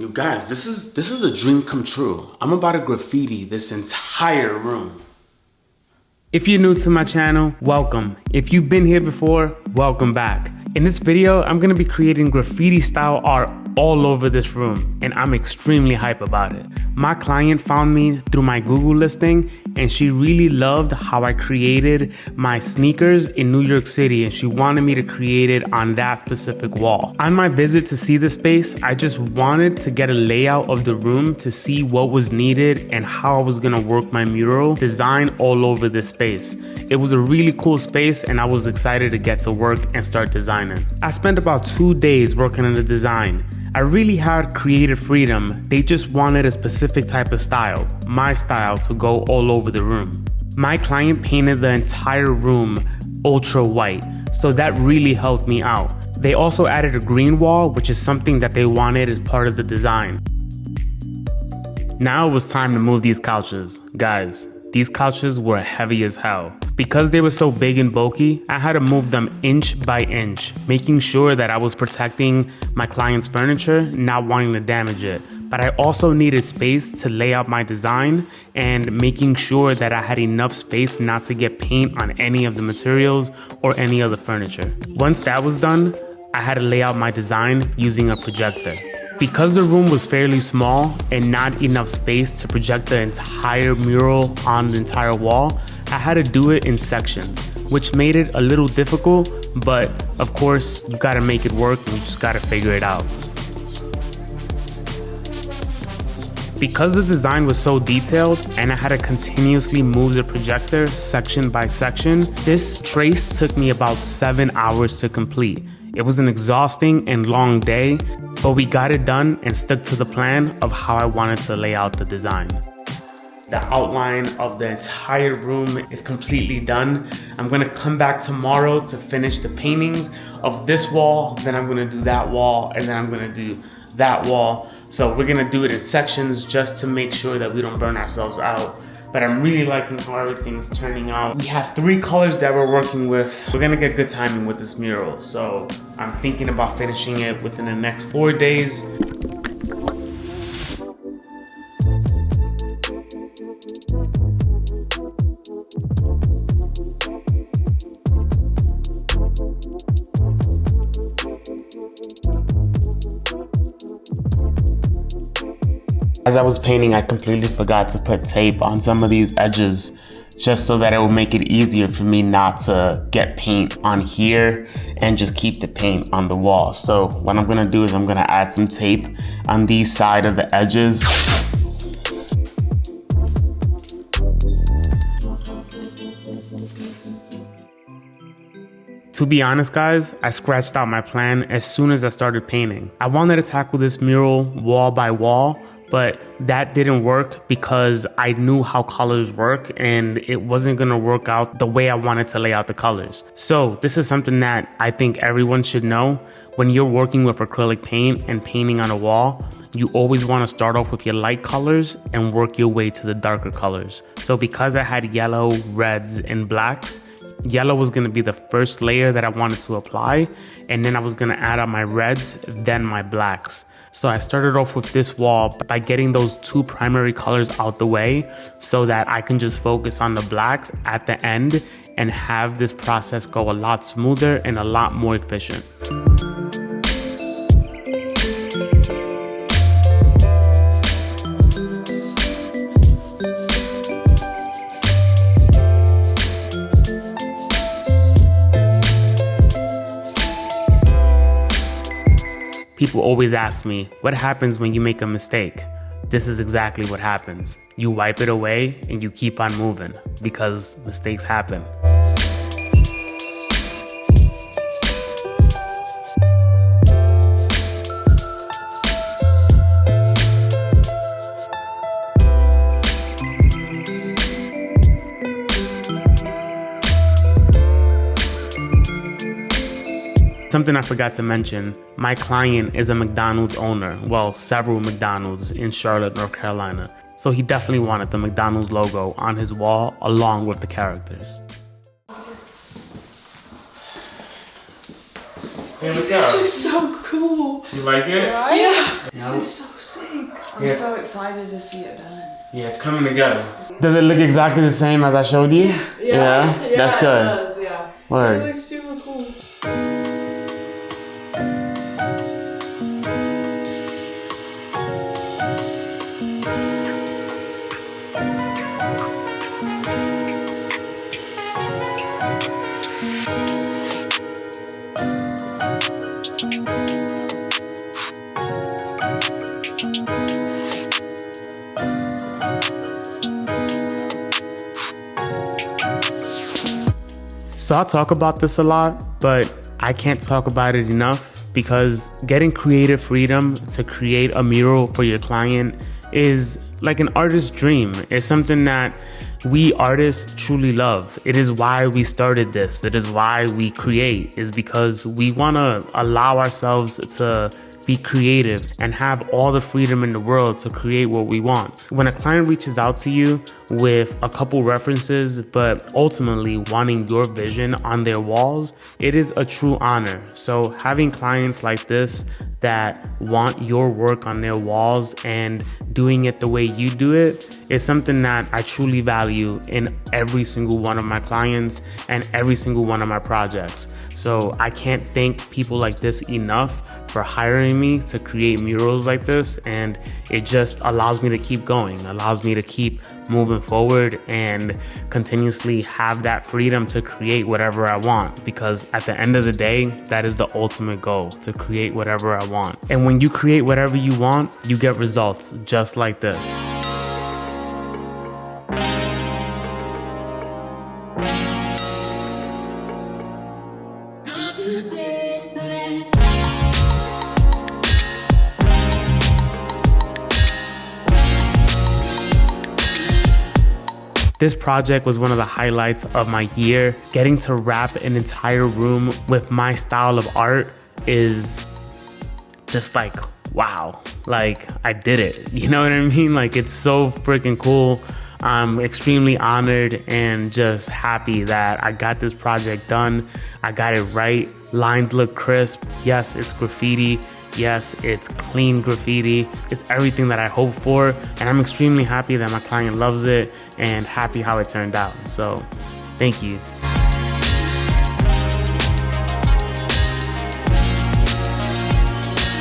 You guys, this is a dream come true. I'm about to graffiti this entire room. If you're new to my channel, welcome. If you've been here before, welcome back. In this video, I'm gonna be creating graffiti style art all over this room, and I'm extremely hype about it. My client found me through my Google listing, and she really loved how I created my sneakers in New York City, and she wanted me to create it on that specific wall. On my visit to see the space, I just wanted to get a layout of the room to see what was needed and how I was gonna work my mural design all over this space. It was a really cool space, and I was excited to get to work and start designing. I spent about 2 days working on the design. I really had creative freedom. They just wanted a specific type of style, my style, to go all over the room. My client painted the entire room ultra white, so that really helped me out. They also added a green wall, which is something that they wanted as part of the design. Now it was time to move these couches. Guys, these couches were heavy as hell. Because they were so big and bulky, I had to move them inch by inch, making sure that I was protecting my client's furniture, not wanting to damage it. But I also needed space to lay out my design and making sure that I had enough space not to get paint on any of the materials or any of the furniture. Once that was done, I had to lay out my design using a projector. Because the room was fairly small and not enough space to project the entire mural on the entire wall, I had to do it in sections, which made it a little difficult, but of course, you gotta make it work and you just gotta figure it out. Because the design was so detailed and I had to continuously move the projector section by section, this trace took me about 7 hours to complete. It was an exhausting and long day, but we got it done and stuck to the plan of how I wanted to lay out the design. The outline of the entire room is completely done. I'm gonna come back tomorrow to finish the paintings of this wall, then I'm gonna do that wall, and then I'm gonna do that wall. So we're gonna do it in sections just to make sure that we don't burn ourselves out. But I'm really liking how everything's turning out. We have 3 colors that we're working with. We're gonna get good timing with this mural. So I'm thinking about finishing it within the next 4 days. As I was painting, I completely forgot to put tape on some of these edges just so that it would make it easier for me not to get paint on here and just keep the paint on the wall. So what I'm gonna do is I'm gonna add some tape on these side of the edges. To be honest, guys, I scratched out my plan as soon as I started painting. I wanted to tackle this mural wall by wall, but that didn't work because I knew how colors work and it wasn't gonna work out the way I wanted to lay out the colors. So this is something that I think everyone should know. When you're working with acrylic paint and painting on a wall, you always wanna start off with your light colors and work your way to the darker colors. So because I had yellow, reds, and blacks, yellow was gonna be the first layer that I wanted to apply, and then I was gonna add on my reds, then my blacks. So I started off with this wall by getting those 2 primary colors out the way so that I can just focus on the blacks at the end and have this process go a lot smoother and a lot more efficient. People always ask me, what happens when you make a mistake? This is exactly what happens. You wipe it away and you keep on moving because mistakes happen. Something I forgot to mention, my client is a McDonald's owner, well, several McDonald's in Charlotte, North Carolina. So he definitely wanted the McDonald's logo on his wall along with the characters. Here we go. This is so cool. You like it? Right? Yeah. Yep. This is so sick. I'm so excited to see it done. Yeah, it's coming together. Does it look exactly the same as I showed you? Yeah. That's good. It does, yeah. Word. It looks super cool. So I talk about this a lot, but I can't talk about it enough because getting creative freedom to create a mural for your client is like an artist's dream. It's something that we artists truly love. It is why we started this. It is why we create, is because we want to allow ourselves to be creative and have all the freedom in the world to create what we want. When a client reaches out to you with a couple references, but ultimately wanting your vision on their walls, it is a true honor. So having clients like this that want your work on their walls and doing it the way you do it is something that I truly value in every single one of my clients and every single one of my projects. So I can't thank people like this enough for hiring me to create murals like this, and it just allows me to keep going, allows me to keep moving forward and continuously have that freedom to create whatever I want, because at the end of the day, that is the ultimate goal, to create whatever I want. And when you create whatever you want, you get results just like this. This project was one of the highlights of my year. Getting to wrap an entire room with my style of art is just like, wow, like I did it. You know what I mean? Like, it's so freaking cool. I'm extremely honored and just happy that I got this project done. I got it right. Lines look crisp. Yes, it's graffiti. Yes, it's clean graffiti. It's everything that I hoped for. And I'm extremely happy that my client loves it and happy how it turned out. So thank you.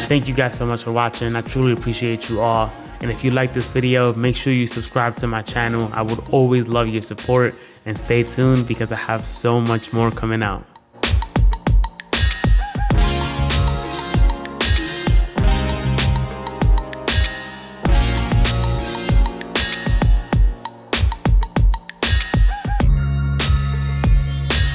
Thank you guys so much for watching. I truly appreciate you all. And if you like this video, make sure you subscribe to my channel. I would always love your support, and stay tuned because I have so much more coming out.